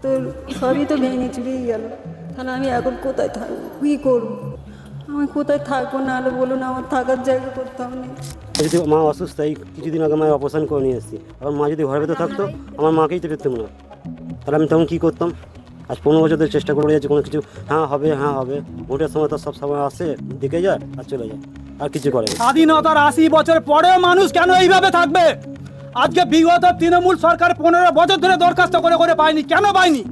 তো সবই তো ভেঙে চুরিয়ে গেল, তাহলে আমি এখন কোথায় থাকবো, কী করবো? আমি কোথায় থাকবো? না হলে বলুন, আমার থাকার জায়গা করতাম না। যদি মা অসুস্থ, এই কিছুদিন আগে মায়ের অপারেশন করে নিয়ে এসেছি, এখন মা যদি ঘরের ভেতর থাকতো আমার মাকেই তো পেতাম না, তাহলে আমি তখন কী করতাম? আজ 15 বছর ধরে চেষ্টা করে যাচ্ছি, কোনো কিছু হ্যাঁ হবে, ভোটের সময় তো সব সময় আসে, দেখে যায় আর চলে যায়, আর কিছু করে না। স্বাধীনতার 80 বছর পরেও মানুষ কেন এইভাবে থাকবে? আজকে বিগত তৃণমূল সরকার 15 বছর ধরে দরখাস্ত করে করে পায়নি, কেন পায়নি?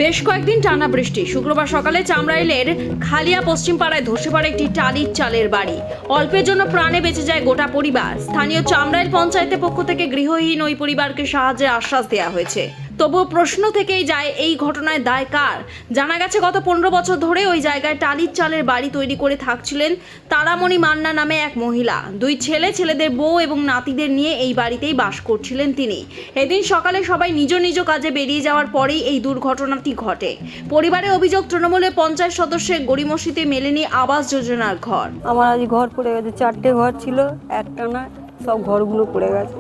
বেশ কয়েকদিন টানা বৃষ্টি। শুক্রবার সকালে চামড়াইলের খালিয়া পশ্চিম পাড়ায় ধসে পড়ে একটি টালির চালের বাড়ি। অল্পের জন্য প্রাণে বেঁচে যায় গোটা পরিবার। স্থানীয় চামড়াইল পঞ্চায়েতের পক্ষ থেকে গৃহহীন ওই পরিবারকে সাহায্যের আশ্বাস দেওয়া হয়েছে। তবুও প্রশ্ন থেকেই যায়, এই ঘটনায় দায় কার? জানা গেছে গত 15 বছর ধরে ওই জায়গায় টালির চালের বাড়ি তৈরি করে থাকছিলেন তারামণি মান্না নামে এক মহিলা। 2 ছেলে, ছেলেদের বউ এবং নাতিদের নিয়ে এই বাড়িতেই বাস করছিলেন তিনি। এদিন সকালে সবাই নিজ নিজ কাজে বেরিয়ে যাওয়ার পরেই এই দুর্ঘটনাটি ঘটে। পরিবারের অভিযোগ, তৃণমূলের পঞ্চায়েত সদস্যের গড়িমসিতে মেলেনি আবাস যোজনার ঘর। আমার আজ ঘর পড়ে গেছে, 4টে ঘর ছিল, একটা না, সব ঘরগুলো পড়ে গেছে।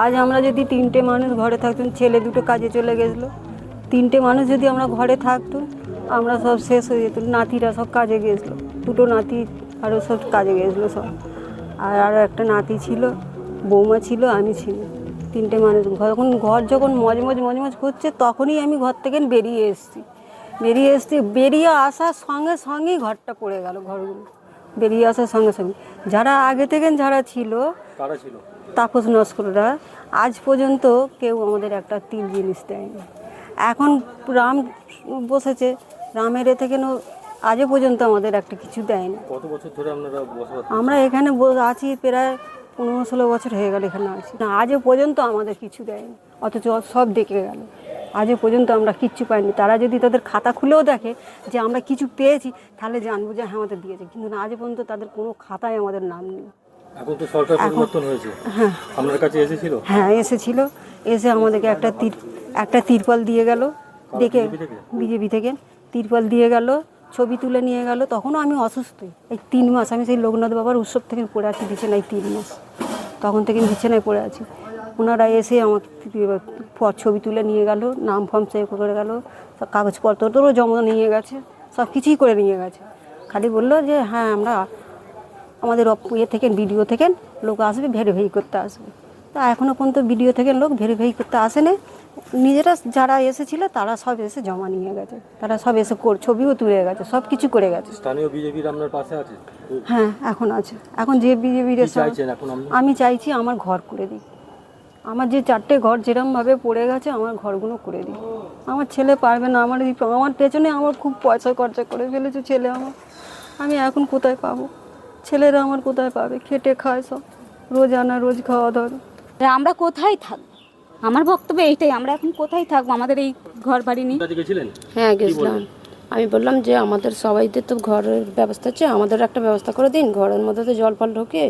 আজ আমরা যদি 3টে মানুষ ঘরে থাকতাম, ছেলে 2টো কাজে চলে গেছিলো, 3টে মানুষ যদি আমরা ঘরে থাকতাম, আমরা সব শেষ হয়ে যেত। নাতিরা সব কাজে গিয়েছিলো, 2টো নাতি আরও সব কাজে গিয়েছিলো সব, আরও একটা নাতি ছিল, বৌমা ছিল, আমি ছিল, 3টে মানুষ। ঘর যখন মজমজ করছে, তখনই আমি ঘর থেকে বেরিয়ে এসেছি। বেরিয়ে আসার সঙ্গে সঙ্গেই ঘরটা পড়ে গেল। ঘরগুলো বেরিয়ে আসার সঙ্গে সঙ্গে যারা আগে থেকে যারা ছিল, তাপস নস্কররা, আজ পর্যন্ত কেউ আমাদের একটা তিল জিনিস দেয়নি। এখন রাম বসেছে, রামের এ থেকে আজও পর্যন্ত আমাদের একটা কিছু দেয়নি। কত বছর ধরে আপনারা বসবাস? আমরা এখানে আছি প্রায় 15-16 বছর হয়ে গেল এখানে আছি না, আজও পর্যন্ত আমাদের কিছু দেয়নি, অথচ সব দেখে গেল। আজও পর্যন্ত আমরা কিচ্ছু পাইনি। তারা যদি তাদের খাতা খুলেও দেখে যে আমরা কিছু পেয়েছি, তাহলে জানবো যে হ্যাঁ আমাদের দিয়েছে, কিন্তু না, আজও পর্যন্ত তাদের কোনো খাতায় আমাদের নাম নেই। এখন তো সরকার পরিবর্তন হয়েছে, হ্যাঁ আপনার কাছে এসেছিল? হ্যাঁ এসেছিল, এসে আমাদেরকে একটা তিরপল দিয়ে গেল, দেখে বিজেপি থেকে তিরপল দিয়ে গেল, ছবি তুলে নিয়ে গেল। তখনও আমি অসুস্থ, এই 3 মাস আমি সেই লোকনাথ বাবার উৎসব থেকে পড়ে আছি বিছানায়, 3 মাস তখন থেকে বিছানায় পড়ে আছি। ওনারা এসে আমাকে ছবি তুলে নিয়ে গেল, নাম ফার্ম সেভ করে গেল, সব কাগজপত্রও জমা নিয়ে গেছে, সব কিছুই করে নিয়ে গেছে। খালি বললো যে হ্যাঁ আমরা আমাদের থেকে বিডিও থেকে লোক আসবে, ভেরিফাই করতে আসবে। তা এখনও পর্যন্ত বিডিও থেকে লোক ভেরিফাই করতে আসেনি। নিজেরা যারা এসেছিলো তারা সব এসে জমা নিয়ে গেছে, তারা সব এসে ছবিও তুলে গেছে, সব কিছু করে গেছে। স্থানীয় বিজেপির আপনার পাশে আছে? হ্ঁ এখন আছে। এখন যে বিজেপির আমি চাইছি আমার ঘর করে দিই, আমার যে 4টে ঘর যেরমভাবে পড়ে গেছে আমার ঘরগুলো করে দিই। আমার ছেলে পারবে না, আমার পেছনে আমার খুব পয়সা খরচা করে ফেলেছে ছেলে আমার, আমি এখন কোথায় পাবো? ছেলেরা আমার কোথায় পাবে? খেটে খায় সব, রোজ আনা রোজ খাওয়া ধরো। আমরা কোথায় থাকবো? আমার বক্তব্য এইটাই, আমরা এখন কোথায় থাকবো? আমাদের এই ঘর বাড়ি নেই। হ্যাঁ গেছিলাম, আমি বললাম যে আমাদের সবাইদের তো ঘরের ব্যবস্থা আছে, আমাদের একটা ব্যবস্থা করে দিন, ঘরের মধ্যে তো জল ফল ঢোকে,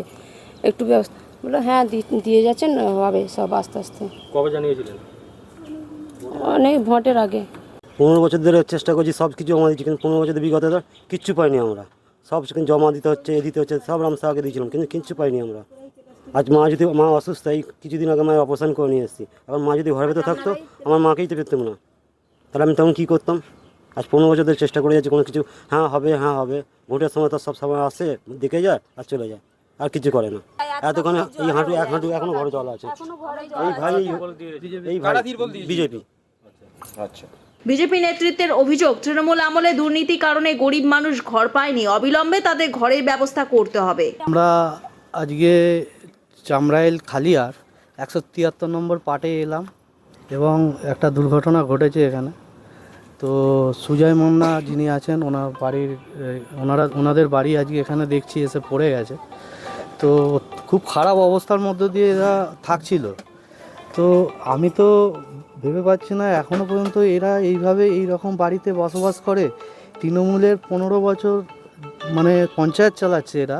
একটু ব্যবস্থা। বললো হ্যাঁ দিয়ে যাচ্ছেন, হবে সব আস্তে আস্তে। কবে জানিয়েছিলেন? অনেক ভোটের আগে। 15 বছর ধরে চেষ্টা করছি, সব কিছু জমা দিচ্ছি, কিন্তু 15 বছর বিগত ধর কিচ্ছু পাইনি আমরা। সব সেখানে জমা দিতে হচ্ছে, দিতে হচ্ছে, সব রামসা আগে দিয়েছিলাম, কিন্তু কিচ্ছু পাইনি আমরা। আজ মা অসুস্থ, এই কিছুদিন আগে মায়ের অপারেশন করে নিয়ে এসেছি, এখন মা যদি ঘরের ভেতর থাকতো আমার মাকেই তো পেতাম না, তাহলে আমি তখন কী করতাম? আজ 15 বছর ধরে চেষ্টা করে যাচ্ছি, কোনো কিছু হ্যাঁ হবে, ভোটের সময় তো সব সময় আসে, দেখে যায় আর চলে যায়, আর কিছু করে না। এতক্ষণে এই এক হাঁটু এখনো ঘরে জল আছে। এই ভাই বিজেপি। আচ্ছা, বিজেপি নেতৃত্বের অভিযোগ, তৃণমূল আমলে দুর্নীতির কারণে গরিব মানুষ ঘর পায়নি, অবিলম্বে তাদের ঘরের ব্যবস্থা করতে হবে। আমরা আজকে চামড়াইল খালিয়ার 173 নম্বর পার্টে এলাম এবং একটা দুর্ঘটনা ঘটেছে এখানে। তো সুজয় মান্না যিনি আছেন, ওনাদের বাড়ি আজকে এখানে দেখছি এসে পড়ে গেছে। তো খুব খারাপ অবস্থার মধ্য দিয়ে এরা থাকছিল। তো আমি তো ভেবে পাচ্ছি না এখনও পর্যন্ত এরা এইভাবে এই রকম বাড়িতে বসবাস করে। তৃণমূলের 15 বছর মানে পঞ্চায়েত চালাচ্ছে এরা।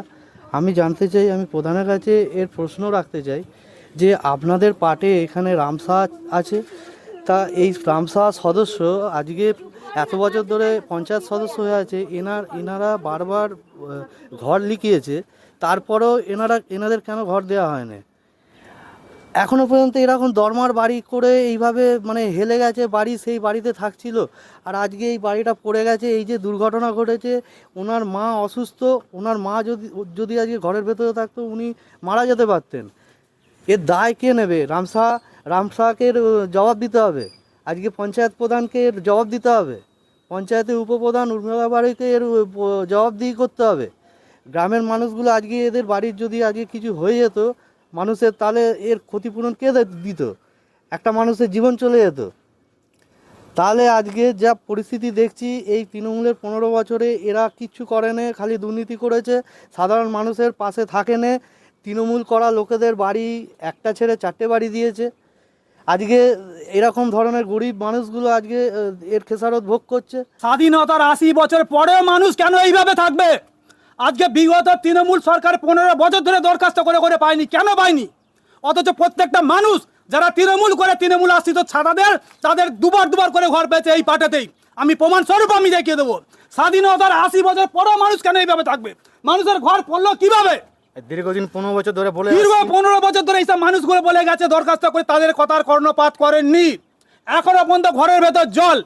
আমি জানতে চাই, আমি প্রধানের কাছে এর প্রশ্ন রাখতে চাই যে আপনাদের পার্টে এখানে রামসা আছে, তা এই রামসাহা সদস্য আজকে এত বছর ধরে পঞ্চায়েত সদস্য হয়ে আছে, এনারা বারবার ঘর লিখিয়েছে, তারপরেও এনাদের কেন ঘর দেওয়া হয়নি? এখনও পর্যন্ত এরকম দরমার বাড়ি করে এইভাবে মানে হেলে গেছে বাড়ি, সেই বাড়িতে থাকছিল, আর আজকে এই বাড়িটা পড়ে গেছে। এই যে দুর্ঘটনা ঘটেছে, ওনার মা অসুস্থ, ওনার মা যদি আজকে ঘরের ভেতরে থাকতো উনি মারা যেতে পারতেন। এর দায় কে নেবে? রামসাহাকে জবাব দিতে হবে, আজকে পঞ্চায়েত প্রধানকে এর জবাব দিতে হবে, পঞ্চায়েতের উপপ্রধান উর্মিলা বাড়িকে এর জবাবদিহি করতে হবে। গ্রামের মানুষগুলো আজকে এদের বাড়ির যদি আজকে কিছু হয়ে যেত মানুষের, তাহলে এর ক্ষতিপূরণ কে দিত? একটা মানুষের জীবন চলে যেত। তাহলে আজকে যা পরিস্থিতি দেখছি, এই তৃণমূলের 15 বছরে এরা কিচ্ছু করেনি, খালি দুর্নীতি করেছে, সাধারণ মানুষের পাশে থাকেনি। তৃণমূল করা লোকেদের বাড়ি একটা ছেড়ে 4টে বাড়ি দিয়েছে। আজকে এরকম ধরনের গরিব মানুষগুলো আজকে এর খেসারত ভোগ করছে। স্বাধীনতার 80 বছর পরেও মানুষ কেন এইভাবে থাকবে? আজকে বিগত তৃণমূল সরকার 15 বছর ধরে দরখাস্ত করে করে পায়নি, কেন পায়নি? অথচ প্রত্যেকটা মানুষ যারা তৃণমূল করে, তৃণমূল আশ্রিত তাদের দুবার করে ঘর পেয়েছে এই পাটাতেই। আমি প্রমাণ স্বরূপ আমি দেখিয়ে দেবো। স্বাধীনতার 80 বছর পরেও মানুষ কেন এইভাবে থাকবে? মানুষের ঘর পড়লো কিভাবে? দীর্ঘদিন 15 বছর ধরে বলে দীর্ঘ 15 বছর ধরে এইসব মানুষগুলো বলে গেছে, দরখাস্ত করে তাদের কথার কর্ণপাত করেননি। এখনো পর্যন্ত ঘরের ভেতর জল,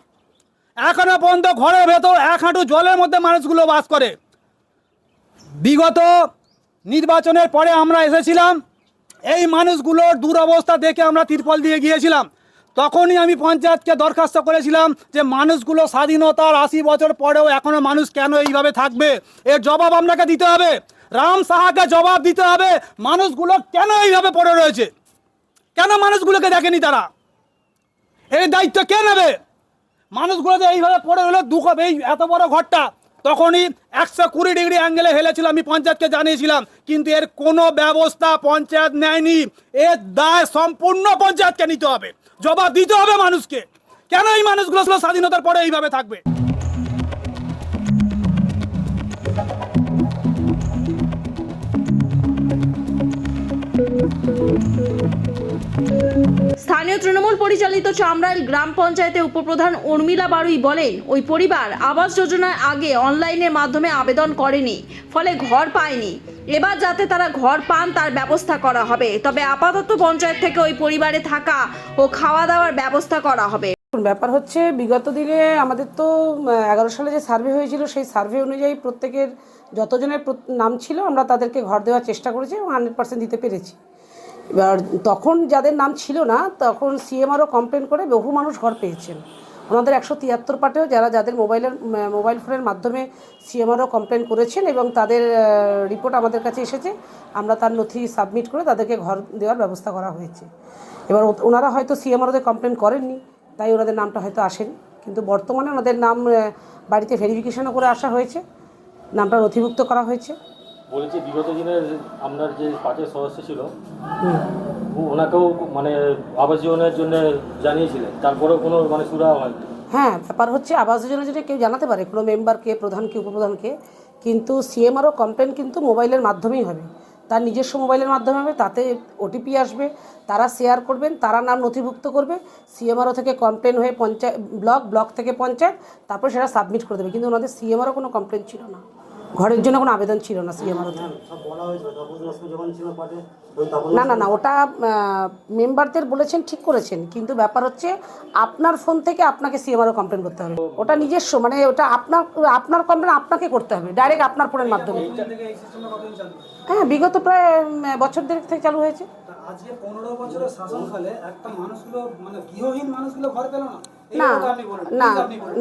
এখনো পর্যন্ত ঘরের ভেতর 1 হাঁটু জলের মধ্যে মানুষগুলো বাস করে। বিগত নির্বাচনের পরে আমরা এসেছিলাম, এই মানুষগুলোর দুরবস্থা দেখে আমরা তিরপল দিয়ে গিয়েছিলাম। তখনই আমি পঞ্চায়েতকে দরখাস্ত করেছিলাম যে মানুষগুলো স্বাধীনতার 80 বছর পরেও এখনো মানুষ কেন এইভাবে থাকবে, এর জবাব আপনাকে দিতে হবে। রামসাহাকে জবাব দিতে হবে, মানুষগুলো কেন এইভাবে পড়ে রয়েছে, কেন মানুষগুলোকে দেখেনি তারা? এই দায়িত্ব কে নেবে? মানুষগুলো যে এইভাবে পড়ে রইল, দুঃখ। এই এত বড় ঘরটা তখনই 120 ডিগ্রি অ্যাঙ্গেলে হেলেছিল, আমি পঞ্চায়েতকে জানিয়েছিলাম, কিন্তু এর কোনো ব্যবস্থা পঞ্চায়েত নেয়নি। এর দায় সম্পূর্ণ পঞ্চায়েতকে নিতে হবে, জবাব দিতে হবে মানুষকে। কেন এই মানুষগুলো স্বাধীনতার পরে এইভাবে থাকবে? স্থানীয় তৃণমূল পরিচালিত চামরাইল গ্রাম পঞ্চায়েতের উপপ্রধান উর্মিলা বাড়ুই বলেন, ওই পরিবার আবাস যোজনার আগে অনলাইনের মাধ্যমে আবেদন করেনি, ফলে ঘর পায়নি। এবার যাতে তারা ঘর পান তার ব্যবস্থা করা হবে। তবে আপাতত পঞ্চায়েত থেকে ওই পরিবারে থাকা ও খাওয়া দাওয়ার ব্যবস্থা করা হবে। ব্যাপার হচ্ছে, বিগত দিনে আমাদের তো 11 সালে যে সার্ভে হয়েছিল, সেই সার্ভে অনুযায়ী প্রত্যেকের যতজনের নাম ছিল আমরা তাদেরকে ঘর দেওয়ার চেষ্টা করেছি এবং 100% দিতে পেরেছি। এবার তখন যাদের নাম ছিল না, তখন সিএমআরও কমপ্লেন করে বহু মানুষ ঘর পেয়েছেন। ওনাদের 173 পার্টেও যাদের মোবাইল ফোনের মাধ্যমে সিএমআরও কমপ্লেন করেছেন এবং তাদের রিপোর্ট আমাদের কাছে এসেছে, আমরা তার নথি সাবমিট করে তাদেরকে ঘর দেওয়ার ব্যবস্থা করা হয়েছে। এবার ওনারা হয়তো সিএমআরওতে কমপ্লেন করেননি, তাই ওনাদের নামটা হয়তো আসেনি, কিন্তু বর্তমানে ওনাদের নাম বাড়িতে ভেরিফিকেশনও করে আসা হয়েছে, নামটা নথিভুক্ত করা হয়েছে। বলেছি বিগত দিনের আপনার যে পার্টির সদস্য ছিল ওনাকেও মানে আবাস যোজনার জন্য জানিয়েছিলেন, তারপরেও কোনো মানে সুরা হয়নি। হ্যাঁ, ব্যাপার হচ্ছে আবাস যোজনার জন্য কেউ জানাতে পারে, কোনো মেম্বারকে, প্রধানকে, উপপ্রধানকে, কিন্তু সিএমআরও কমপ্লেন কিন্তু মোবাইলের মাধ্যমেই হবে, তার নিজস্ব মোবাইলের মাধ্যমে হবে। তাতে ওটিপি আসবে, তারা শেয়ার করবেন, তারা নাম নথিভুক্ত করবে, সিএমআরও থেকে কমপ্লেন হয়ে পঞ্চায়েত ব্লক থেকে পঞ্চায়েত, তারপর সেটা সাবমিট করে দেবে। কিন্তু ওনাদের সিএমআরও কোনো কমপ্লেন ছিল না, ঘরের জন্য কোনো আবেদন ছিল না সিএমআরও। না, ওটা মেম্বারদের বলেছেন, ঠিক করেছেন, কিন্তু ব্যাপার হচ্ছে আপনার ফোন থেকে আপনাকে সিএমআরও কমপ্লেন করতে হবে। ওটা নিজস্ব, মানে ওটা আপনার কমপ্লেন আপনাকে করতে হবে ডাইরেক্ট আপনার ফোনের মাধ্যমে। হ্যাঁ, বিগত প্রায় বছর দেড়েক থেকে চালু হয়েছে। আজকে 15 বছরের শাসনকালে একটা মানুষগুলো মানে গৃহহীন মানুষগুলো ঘর পেল না?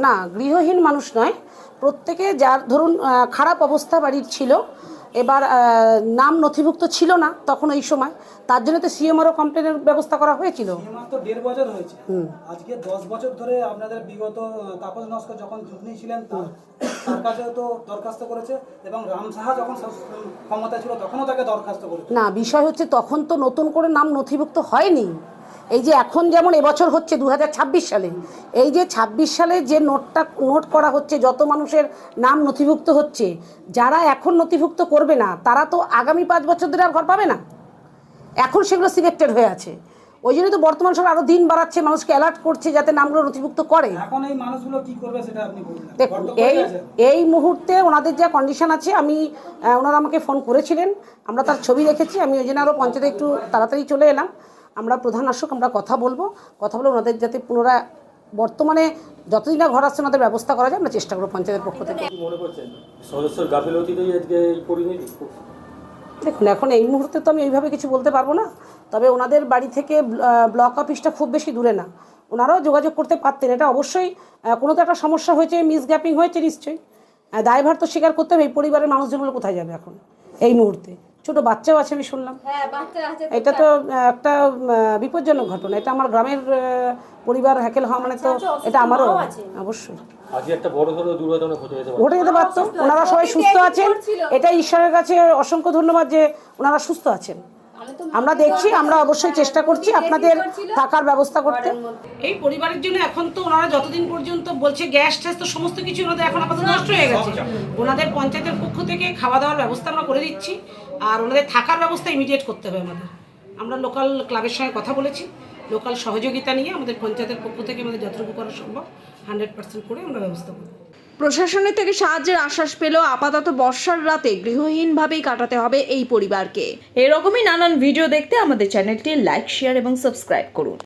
না, গৃহহীন মানুষ নয়, প্রত্যেকে যার ধরুন খারাপ অবস্থা বাড়ির ছিল, এবার নাম নথিভুক্ত ছিল না তখন এই সময়, তার জন্য তো সিএমআরও কমপ্লেনের ব্যবস্থা করা হয়েছিল। সিএমআর তো 1.5 বছর হয়েছে, আজকে 10 বছর ধরে আপনাদের বিগত তাপস নস্কর যখন যুগ্নি ছিলেন তার কাছেও তো দরখাস্ত করেছে, এবং রামসাহা যখন ক্ষমতা ছিল তখনও তাকে দরখাস্ত করেছে। না, বিষয় হচ্ছে তখন তো নতুন করে নাম নথিভুক্ত হয়নি। এই যে এখন যেমন এবছর হচ্ছে 2026 সালে, এই যে 26 সালে যে নোট করা হচ্ছে, যত মানুষের নাম নথিভুক্ত হচ্ছে, যারা এখন নথিভুক্ত করবে না তারা তো আগামী 5 বছর ধরে আর ঘর পাবে না। এখন সেগুলো সিলেক্টেড হয়ে আছে, ওই জন্য তো বর্তমান সরকার আরও দিন বাড়াচ্ছে, মানুষকে অ্যালার্ট করছে যাতে নামগুলো নথিভুক্ত করে। এখন এই মানুষগুলো কি করবে সেটা আপনি বলবেন। দেখুন এই মুহূর্তে ওনাদের যা কন্ডিশন আছে, ওনারা আমাকে ফোন করেছিলেন, আমরা তার ছবি রেখেছি। আমি ওই জন্য আরও পঞ্চায়েতে একটু তাড়াতাড়ি চলে এলাম। আমরা প্রধান আসুক, আমরা কথা বলবো ওনাদের যাতে পুনরায় বর্তমানে যতদিন না ঘর আসছে ওনাদের ব্যবস্থা করা যায়, আমরা চেষ্টা করবো পঞ্চায়েতের পক্ষ থেকে। কি মনে করছেন সদস্যের গাফিলতিতেই আজকে এই পরিণতি? দেখুন এখন এই মুহূর্তে তো আমি এইভাবে কিছু বলতে পারবো না, তবে ওনাদের বাড়ি থেকে ব্লক অফিসটা খুব বেশি দূরে না, ওনারাও যোগাযোগ করতে পারতেন। এটা অবশ্যই কোনো তো একটা সমস্যা হয়েছে, মিসগ্যাপিং হয়েছে নিশ্চয়ই, দায়ভার তো স্বীকার করতে হবে। এই পরিবারের মানুষজনগুলো কোথায় যাবে এখন এই মুহূর্তে? ছোট বাচ্চাও আছে আমি শুনলাম। এটা তো একটা বিপজ্জনক ঘটনা। এটা আমার গ্রামের পরিবার হ্যাকেল হওয়া মানে তো এটা আমারও অবশ্যই আজকে একটা বড় ধরনের দুর্ঘটনা ঘটে যেতে পারতো। ওনারা সবাই সুস্থ আছেন, এটাই ঈশ্বরের কাছে অসংখ্য ধন্যবাদ যে ওনারা সুস্থ আছেন। আমরা দেখছি, আমরা অবশ্যই চেষ্টা করছি আপনাদের থাকার ব্যবস্থা করতে। এই পরিবারের জন্য এখন তো ওনারা যতদিন পর্যন্ত বলছে গ্যাস ট্যাস তো সমস্ত কিছু ওনাদের এখন আপাতত নষ্ট হয়ে গেছে। ওনাদের পঞ্চায়েতের পক্ষ থেকে খাওয়া দাওয়ার ব্যবস্থা আমরা করে দিচ্ছি, আর ওনাদের থাকার ব্যবস্থা ইমিডিয়েট করতে হবে আমাদের। আমরা লোকাল ক্লাবের সঙ্গে কথা বলেছি, লোকাল সহযোগিতা নিয়ে আমাদের পঞ্চায়েতের পক্ষ থেকে আমাদের যতটুকু করা সম্ভব 100% করে আমরা ব্যবস্থা করব। প্রশাসনের থেকে সাহায্যের আশ্বাস পেলেও আপাতত বর্ষার রাতে গৃহহীনভাবেই কাটাতে হবে এই পরিবারকে। এরকমই নানান ভিডিও দেখতে আমাদের চ্যানেলটি লাইক, শেয়ার এবং সাবস্ক্রাইব করুন।